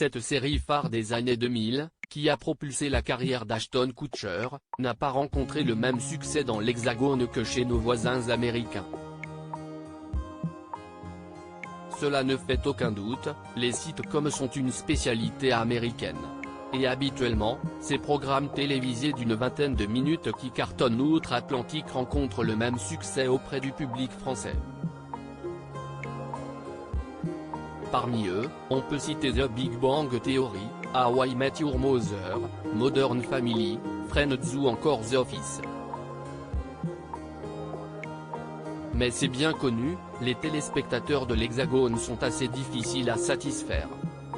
cette série phare des années 2000, qui a propulsé la carrière d'Ashton Kutcher, n'a pas rencontré le même succès dans l'Hexagone que chez nos voisins américains. Cela ne fait aucun doute, les sitcoms sont une spécialité américaine. Et habituellement, ces programmes télévisés d'une vingtaine de minutes qui cartonnent outre-Atlantique rencontrent le même succès auprès du public français. Parmi eux, on peut citer The Big Bang Theory, How I Met Your Mother, Modern Family, Friends ou encore The Office. Mais c'est bien connu, les téléspectateurs de l'Hexagone sont assez difficiles à satisfaire.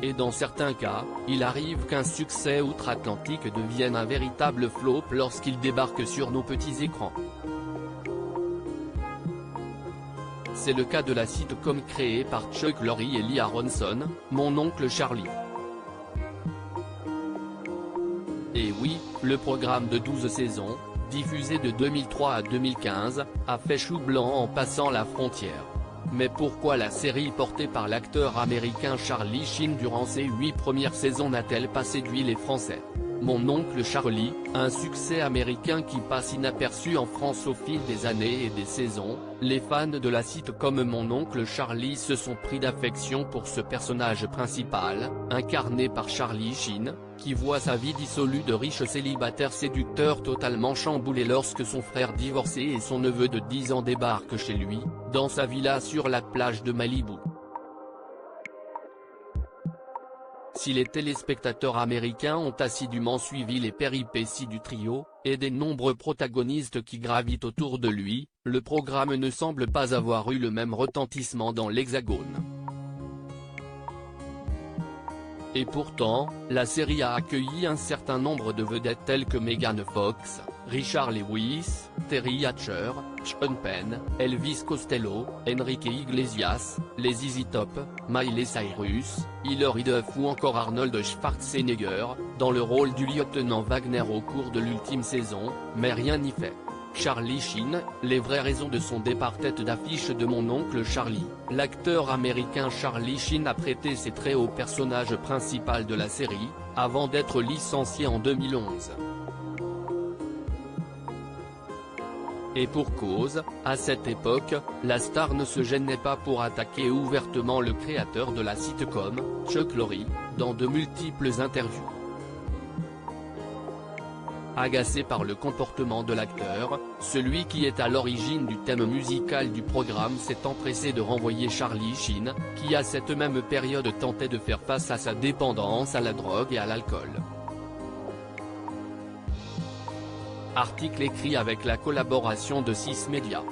Et dans certains cas, il arrive qu'un succès outre-Atlantique devienne un véritable flop lorsqu'il débarque sur nos petits écrans. C'est le cas de la sitcom créée par Chuck Lorre et Lee Aronson, Mon oncle Charlie. Et oui, le programme de 12 saisons, diffusé de 2003 à 2015, a fait chou blanc en passant la frontière. Mais pourquoi la série portée par l'acteur américain Charlie Sheen durant ses 8 premières saisons n'a-t-elle pas séduit les Français? Mon oncle Charlie, un succès américain qui passe inaperçu en France au fil des années et des saisons, les fans de la sitcom Mon oncle Charlie se sont pris d'affection pour ce personnage principal, incarné par Charlie Sheen, qui voit sa vie dissolue de riche célibataire séducteur totalement chamboulée lorsque son frère divorcé et son neveu de 10 ans débarquent chez lui, dans sa villa sur la plage de Malibu. Si les téléspectateurs américains ont assidûment suivi les péripéties du trio, et des nombreux protagonistes qui gravitent autour de lui, le programme ne semble pas avoir eu le même retentissement dans l'Hexagone. Et pourtant, la série a accueilli un certain nombre de vedettes telles que Megan Fox, Richard Lewis, Terry Hatcher, Sean Penn, Elvis Costello, Enrique Iglesias, les ZZ Top, Miley Cyrus, Hilary Duff ou encore Arnold Schwarzenegger, dans le rôle du lieutenant Wagner au cours de l'ultime saison, mais rien n'y fait. Charlie Sheen, les vraies raisons de son départ tête d'affiche de Mon oncle Charlie. L'acteur américain Charlie Sheen a prêté ses traits au personnage principal de la série, avant d'être licencié en 2011. Et pour cause, à cette époque, la star ne se gênait pas pour attaquer ouvertement le créateur de la sitcom, Chuck Lorre, dans de multiples interviews. Agacé par le comportement de l'acteur, celui qui est à l'origine du thème musical du programme s'est empressé de renvoyer Charlie Sheen, qui à cette même période tentait de faire face à sa dépendance à la drogue et à l'alcool. Article écrit avec la collaboration de 6 Médias.